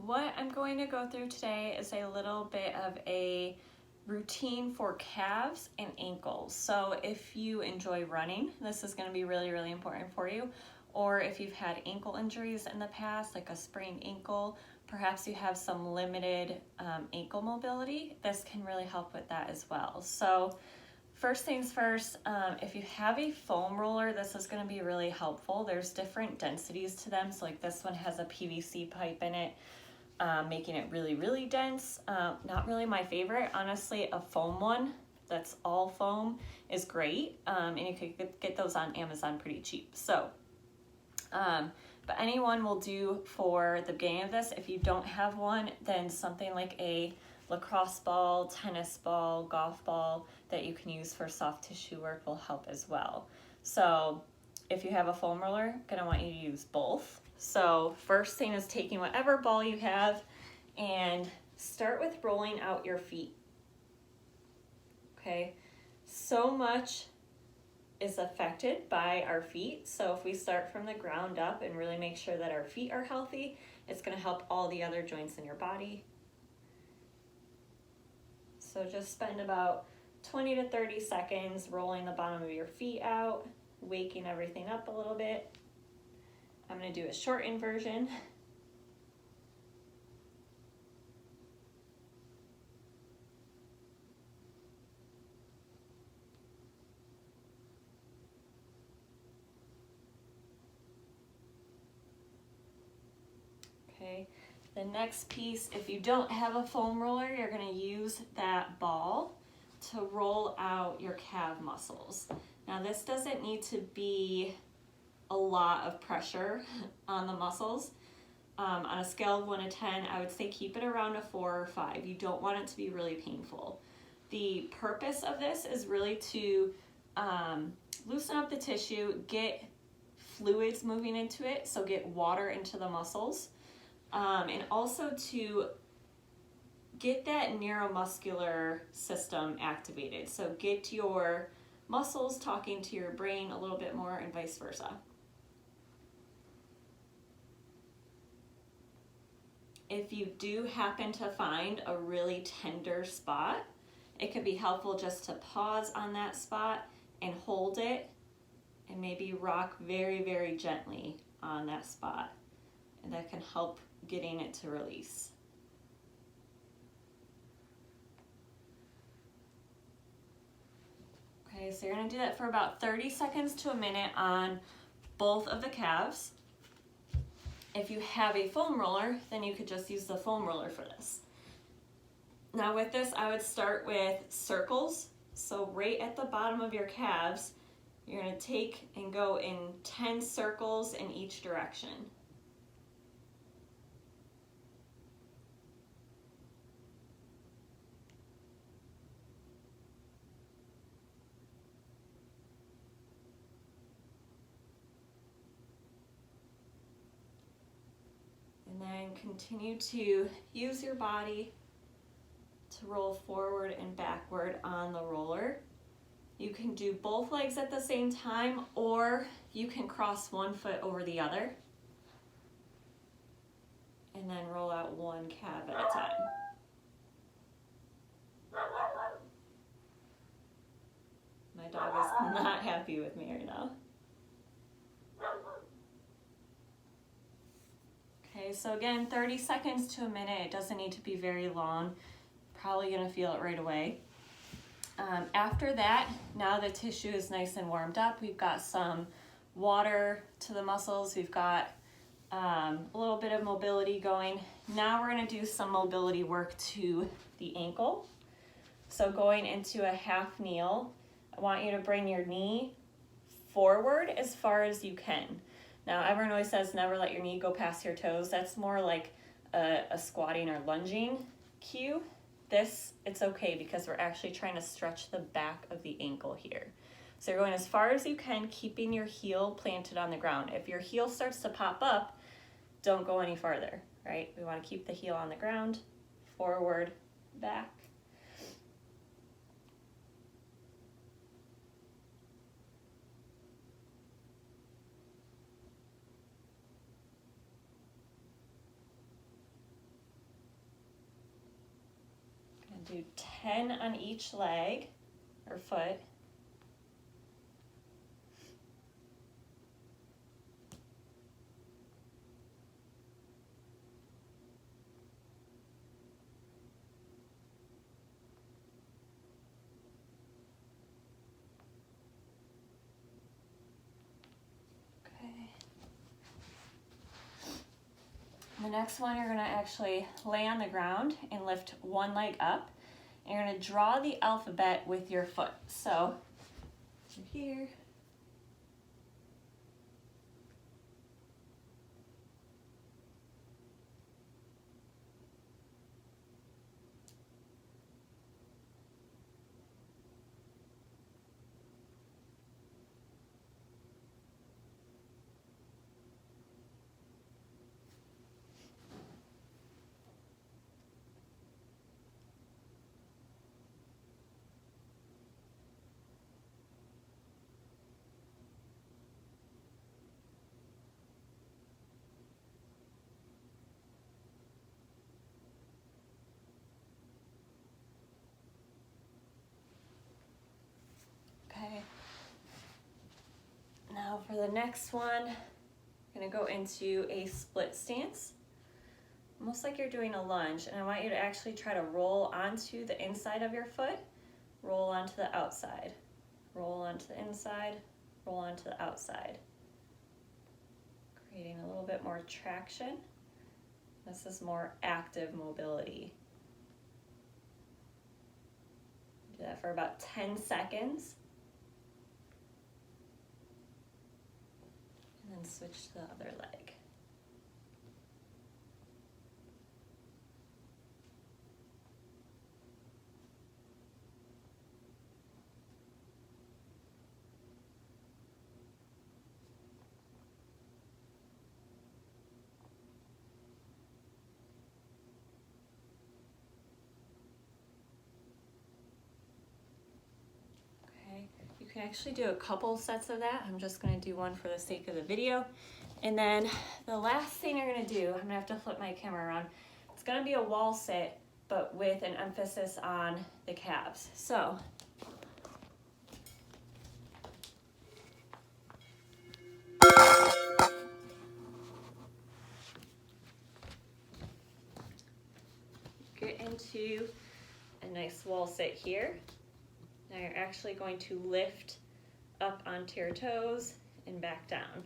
what I'm going to go through today is a little bit of a routine for calves and ankles. So if you enjoy running, this is going to be really, really important for you. Or if you've had ankle injuries in the past, like a sprained ankle, perhaps you have some limited ankle mobility, this can really help with that as well. So first things first, if you have a foam roller, this is going to be really helpful. There's different densities to them. So like this one has a PVC pipe in it, making it really, really dense. Not really my favorite. Honestly, a foam one that's all foam is great. And you could get those on Amazon pretty cheap. So, but anyone will do for the beginning of this. If you don't have one, then something like a lacrosse ball, tennis ball, golf ball that you can use for soft tissue work will help as well. So if you have a foam roller, I'm gonna want you to use both. So first thing is taking whatever ball you have and start with rolling out your feet. Okay, so much is affected by our feet. So if we start from the ground up and really make sure that our feet are healthy, it's gonna help all the other joints in your body. So just spend about 20 to 30 seconds rolling the bottom of your feet out, waking everything up a little bit. I'm gonna do a shortened version. Okay, the next piece, if you don't have a foam roller, you're gonna use that ball to roll out your calf muscles. Now this doesn't need to be a lot of pressure on the muscles. On a scale of 1 to 10, I would say keep it around a 4 or 5. You don't want it to be really painful. The purpose of this is really to loosen up the tissue, get fluids moving into it, so get water into the muscles, and also to get that neuromuscular system activated. So get your muscles talking to your brain a little bit more and vice versa. If you do happen to find a really tender spot, it could be helpful just to pause on that spot and hold it and maybe rock very, very gently on that spot. And that can help getting it to release. Okay, so you're gonna do that for about 30 seconds to a minute on both of the calves. If you have a foam roller, then you could just use the foam roller for this. Now with this, I would start with circles. So right at the bottom of your calves, you're gonna take and go in 10 circles in each direction. And then continue to use your body to roll forward and backward on the roller. You can do both legs at the same time, or you can cross one foot over the other and then roll out one calf at a time. My dog is not happy with me right now. Okay, so again, 30 seconds to a minute. It doesn't need to be very long. Probably gonna feel it right away. After that, now the tissue is nice and warmed up. We've got some water to the muscles. We've got a little bit of mobility going. Now we're gonna do some mobility work to the ankle. So going into a half kneel, I want you to bring your knee forward as far as you can. Now, everyone always says never let your knee go past your toes. That's more like a squatting or lunging cue. This, it's okay because we're actually trying to stretch the back of the ankle here. So you're going as far as you can, keeping your heel planted on the ground. If your heel starts to pop up, don't go any farther, right? We want to keep the heel on the ground, forward, back. Do 10 on each leg or foot. The next one, you're gonna actually lay on the ground and lift one leg up. And you're gonna draw the alphabet with your foot. So, here. Okay. Now for the next one, I'm gonna go into a split stance. Almost like you're doing a lunge, and I want you to actually try to roll onto the inside of your foot, roll onto the outside, roll onto the inside, roll onto the outside. Creating a little bit more traction. This is more active mobility. Do that for about 10 seconds. And then switch to the other leg. You can actually do a couple sets of that. I'm just gonna do one for the sake of the video. And then the last thing you're gonna do, I'm gonna have to flip my camera around. It's gonna be a wall sit, but with an emphasis on the calves. So, get into a nice wall sit here. Now you're actually going to lift up onto your toes and back down.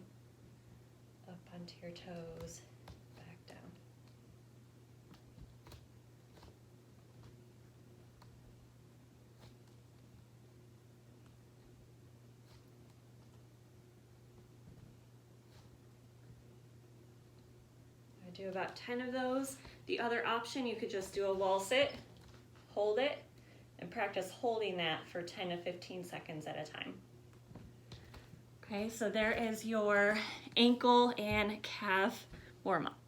Up onto your toes, back down. I do about 10 of those. The other option, you could just do a wall sit, hold it, and practice holding that for 10 to 15 seconds at a time. Okay, so there is your ankle and calf warm-up.